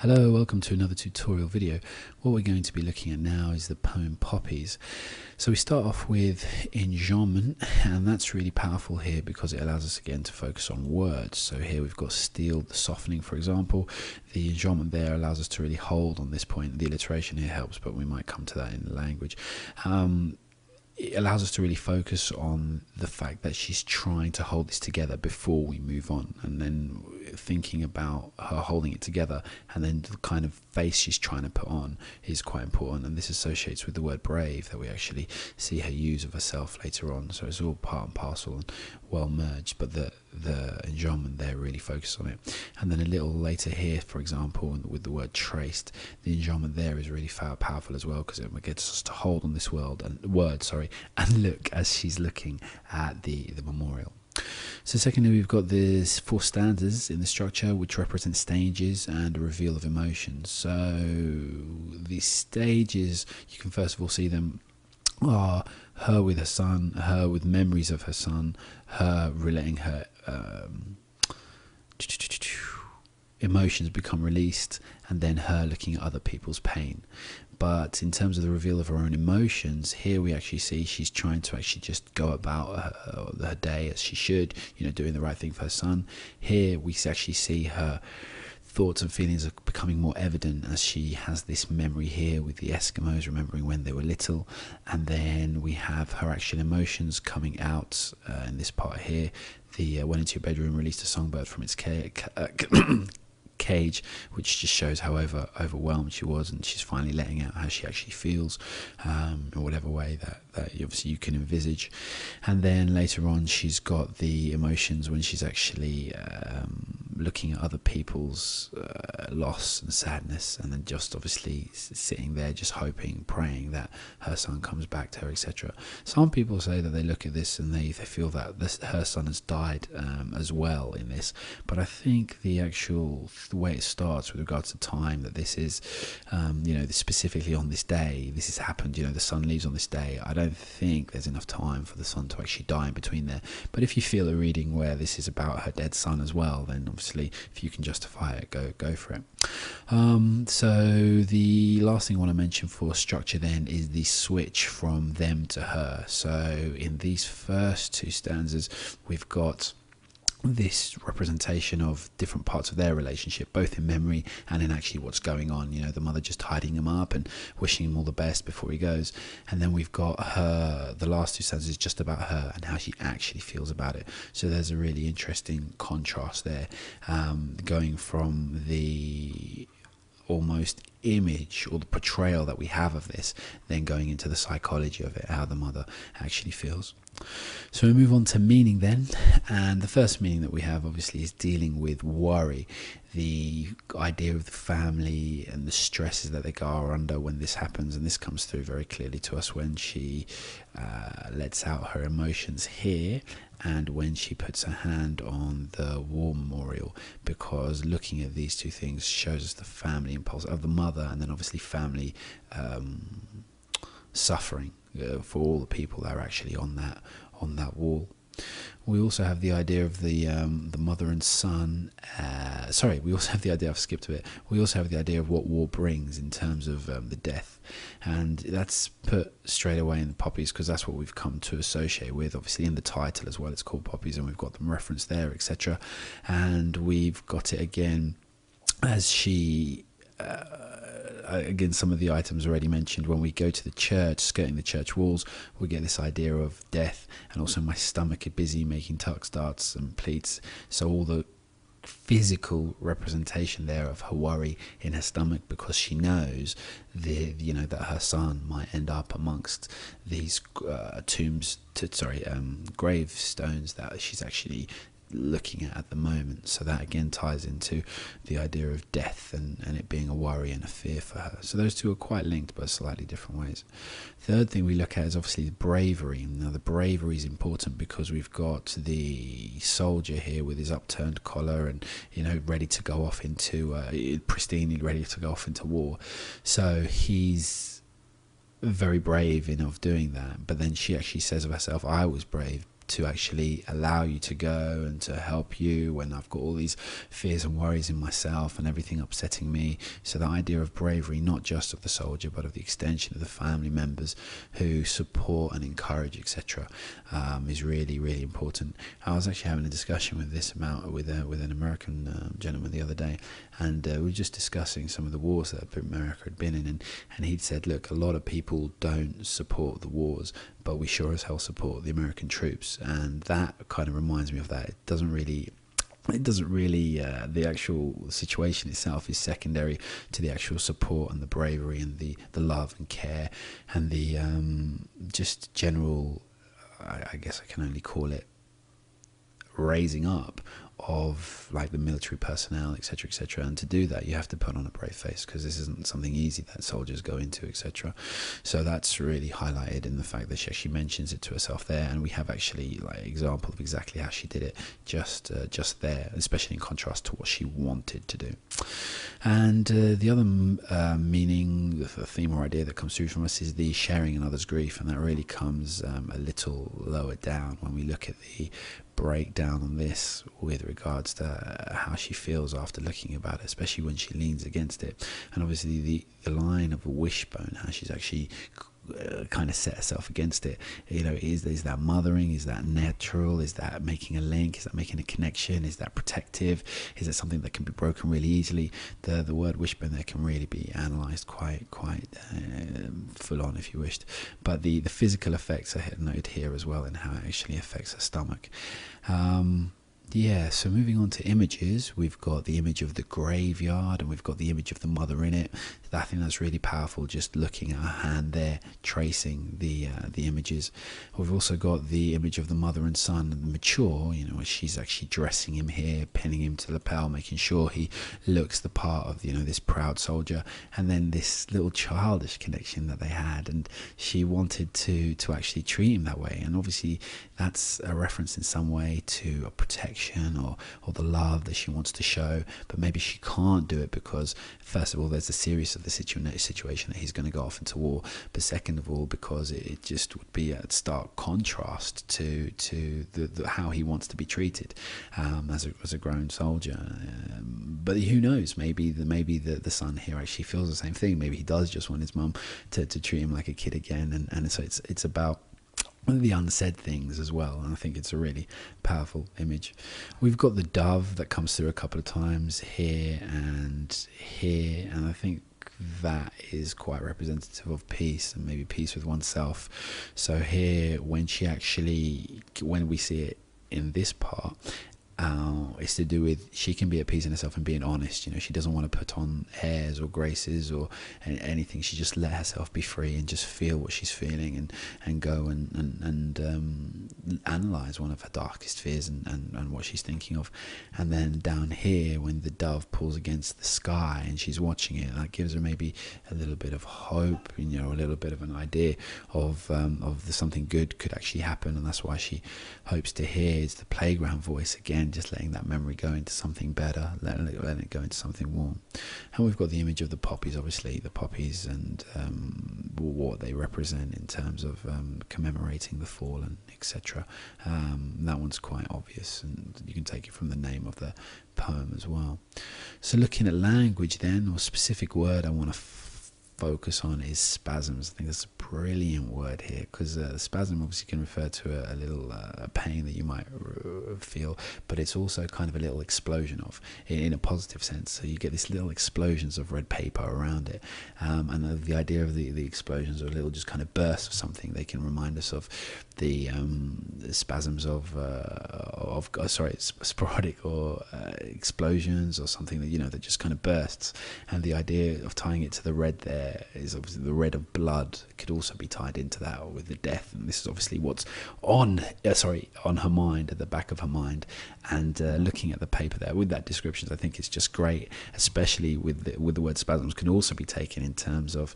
Hello, welcome to another tutorial video. What we're going to be looking at now is the poem Poppies. So we start off with enjambment, and that's really powerful here because it allows us again to focus on words. So here we've got steel, the softening, for example. The enjambment there allows us to really hold on this point. The alliteration here helps, but we might come to that in the language. It allows us to really focus on the fact that she's trying to hold this together before we move on, and then thinking about her holding it together, and then the kind of face she's trying to put on is quite important, and this associates with the word brave that we actually see her use of herself later on. So it's all part and parcel and well merged, but the enjambment there really focuses on it. And then a little later here, for example, with the word traced, the enjambment there is really powerful as well, because it gets us to hold on this word and look as she's looking at the memorial. So secondly, we've got these 4 stanzas in the structure which represent stages and a reveal of emotions. So the stages, you can first of all see them are her with her son, her with memories of her son, her relating her emotions become released, and then her looking at other people's pain. But in terms of the reveal of her own emotions, here we actually see she's trying to actually just go about her day as she should, doing the right thing for her son. Here we actually see her thoughts and feelings are becoming more evident as she has this memory here with the Eskimos, remembering when they were little, and then we have her actual emotions coming out in this part here. The went into your bedroom, released a songbird from its cage, which just shows how overwhelmed she was, and she's finally letting out how she actually feels, in whatever way that obviously you can envisage. And then later on she's got the emotions when she's actually looking at other people's loss and sadness, and then just obviously sitting there just hoping, praying that her son comes back to her, etc. Some people say that they look at this and they feel that her son has died as well in this, but I think the way it starts with regards to time, that this is specifically on this day this has happened, the son leaves on this day. I don't think there's enough time for the son to actually die in between there, but if you feel a reading where this is about her dead son as well, then obviously if you can justify it, go for it. So the last thing I want to mention for structure then is the switch from them to her. So in these first 2 stanzas we've got this representation of different parts of their relationship, both in memory and in actually what's going on. The mother just hiding him up and wishing him all the best before he goes, and then we've got her, the last 2 stanzas is just about her and how she actually feels about it. So there's a really interesting contrast there, going from the almost image or the portrayal that we have of this, then going into the psychology of it, how the mother actually feels. So we move on to meaning then, and the first meaning that we have obviously is dealing with worry, the idea of the family and the stresses that they are under when this happens, and this comes through very clearly to us when she lets out her emotions here, and when she puts her hand on the war memorial, because looking at these 2 things shows us the family impulse of the mother, and then obviously family suffering for all the people that are actually on that wall. We also have the idea of the mother and son. We also have the idea, I've skipped a bit. We also have the idea of what war brings in terms of the death, and that's put straight away in the Poppies because that's what we've come to associate with. Obviously in the title as well, it's called Poppies, and we've got them referenced there, etc. And we've got it again as she. Again, some of the items already mentioned. When we go to the church, skirting the church walls, we get this idea of death, and also my stomach is busy making tucks, darts and pleats. So all the physical representation there of her worry in her stomach, because she knows that her son might end up amongst these gravestones that she's actually looking at the moment. So that again ties into the idea of death and it being a worry and a fear for her. So those 2 are quite linked but slightly different ways. Third thing we look at is obviously bravery. Now the bravery is important because we've got the soldier here with his upturned collar and ready to go off into pristinely ready to go off into war. So he's very brave of doing that, but then she actually says of herself, I was brave to actually allow you to go and to help you when I've got all these fears and worries in myself and everything upsetting me. So the idea of bravery, not just of the soldier, but of the extension of the family members who support and encourage, etc., is really, really important. I was actually having a discussion with an American gentleman the other day, and we were just discussing some of the wars that America had been in, and he'd said, look, a lot of people don't support the wars, but we sure as hell support the American troops. And that kind of reminds me of that. It doesn't really, the actual situation itself is secondary to the actual support and the bravery and the love and care and the just general, I guess I can only call it, raising up of like the military personnel, etc., etc. And to do that, you have to put on a brave face, because this isn't something easy that soldiers go into, etc. So that's really highlighted in the fact that she actually mentions it to herself there, and we have actually like example of exactly how she did it just there, especially in contrast to what she wanted to do. And the other meaning, the theme or idea that comes through from us is the sharing in others' grief, and that really comes a little lower down when we look at the breakdown on this with regards to how she feels after looking about it, especially when she leans against it. And obviously the line of a wishbone, how she's actually kind of set herself against it. You know, is that mothering? Is that natural? Is that making a link? Is that making a connection? Is that protective? Is it something that can be broken really easily? The word wishbone there can really be analysed quite full on, if you wished. But the physical effects are noted here as well, and how it actually affects her stomach. So moving on to images, we've got the image of the graveyard, and we've got the image of the mother in it. I think that's really powerful, just looking at her hand there, tracing the images. We've also got the image of the mother and son, and the mature, you know, where she's actually dressing him here, pinning him to the lapel, making sure he looks the part of, you know, this proud soldier. And then this little childish connection that they had, and she wanted to actually treat him that way. And obviously that's a reference in some way to a protection or the love that she wants to show, but maybe she can't do it because, first of all, there's the seriousness of the situation that he's going to go off into war, but second of all, because it just would be a stark contrast to the how he wants to be treated as a grown soldier. But who knows, maybe the son here actually feels the same thing. Maybe he does just want his mum to treat him like a kid again, and so it's about the unsaid things as well, and I think it's a really powerful image. We've got the dove that comes through a couple of times here, and I think that is quite representative of peace, and maybe peace with oneself. So here, when we see it in this part, it's to do with she can be at peace in herself and being honest. You know, she doesn't want to put on airs or graces or anything. She just let herself be free and just feel what she's feeling, and go and analyze one of her darkest fears and what she's thinking of. And then down here, when the dove pulls against the sky and she's watching it, that gives her maybe a little bit of hope, you know, a little bit of an idea of something good could actually happen. And that's why she hopes to hear. It's the playground voice again, just letting that memory go into something better, letting it go into something warm. And we've got the image of the poppies, obviously, the poppies, and what they represent in terms of commemorating the fallen, etc. That one's quite obvious, and you can take it from the name of the poem as well. So looking at language then, or specific word I want to focus on is spasms. I think that's a brilliant word here, because spasm obviously can refer to a little pain that you might feel, but it's also kind of a little explosion of, in a positive sense. So you get these little explosions of red paper around it, and the idea of the explosions, or little just kind of bursts of something, they can remind us of the spasms of sporadic or explosions, or something that, you know, that just kind of bursts. And the idea of tying it to the red there is obviously the red of blood. It could also be tied into that, or with the death. And this is obviously what's on her mind, at the back of her mind. And looking at the paper there with that description, I think it's just great, especially with the word spasms, can also be taken in terms of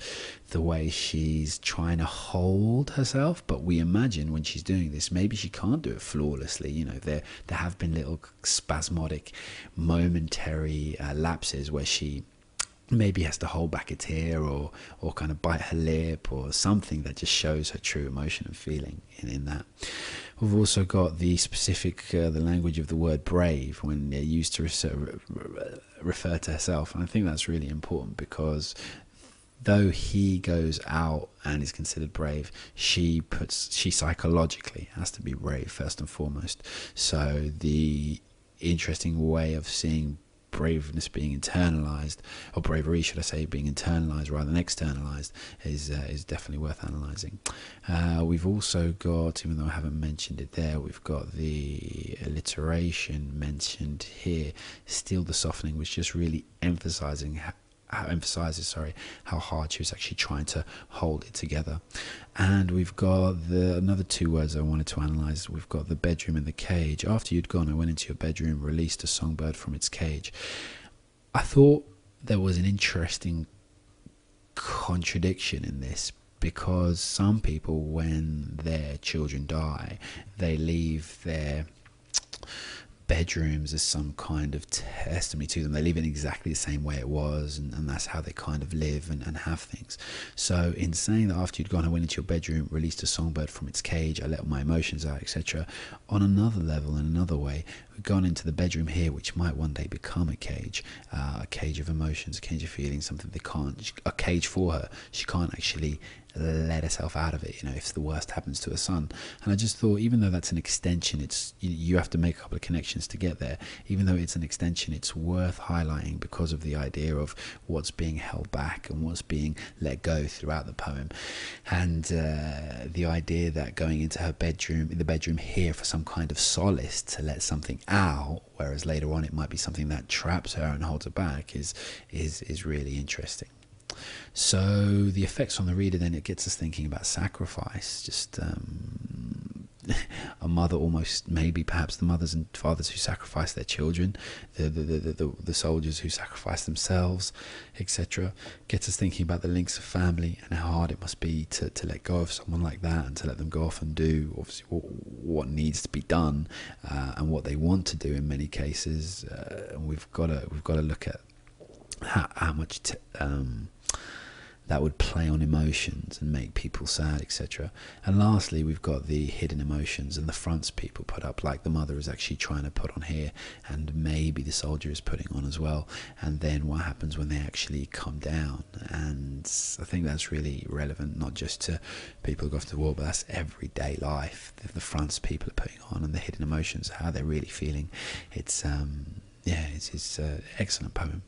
the way she's trying to hold herself. But we imagine when she's doing this, maybe she can't do it flawlessly. You know, there have been little spasmodic, momentary lapses where she maybe has to hold back a tear, or kind of bite her lip, or something that just shows her true emotion and feeling in that. We've also got the specific, the language of the word brave when they're used to refer to herself. And I think that's really important, because though he goes out and is considered brave, she psychologically has to be brave first and foremost. So the interesting way of seeing braveness being internalized, or bravery should I say, being internalized rather than externalized, is definitely worth analyzing. We've also got, even though I haven't mentioned it there, we've got the alliteration mentioned here, still the softening, which just really emphasizes how hard she was actually trying to hold it together. And we've got another two words I wanted to analyze. We've got the bedroom and the cage. After you'd gone, I went into your bedroom, released a songbird from its cage. I thought there was an interesting contradiction in this, because some people, when their children die, they leave their bedrooms as some kind of testimony to them. They leave it exactly the same way it was, and that's how they kind of live and have things. So in saying that after you'd gone, I went into your bedroom, released a songbird from its cage, I let all my emotions out, etc. On another level, in another way, we've gone into the bedroom here, which might one day become a cage of emotions, a cage of feelings, something they can't, a cage for her. She can't actually let herself out of it, if the worst happens to her son. And I just thought, even though that's an extension, it's, you have to make a couple of connections to get there. Even though it's an extension, it's worth highlighting because of the idea of what's being held back and what's being let go throughout the poem. And the idea that going into her bedroom, in the bedroom here, for some kind of solace, to let something out, whereas later on it might be something that traps her and holds her back, is really interesting. So the effects on the reader, then, it gets us thinking about sacrifice. Just a mother, almost, maybe perhaps the mothers and fathers who sacrifice their children, the soldiers who sacrifice themselves, etc. Gets us thinking about the links of family and how hard it must be to let go of someone like that, and to let them go off and do obviously what needs to be done, and what they want to do in many cases. And we've got to look at how much that would play on emotions and make people sad, etc. And lastly, we've got the hidden emotions and the fronts people put up, like the mother is actually trying to put on here, and maybe the soldier is putting on as well. And then what happens when they actually come down? And I think that's really relevant, not just to people who go off to war, but that's everyday life. The fronts people are putting on and the hidden emotions, how they're really feeling. It's an excellent poem.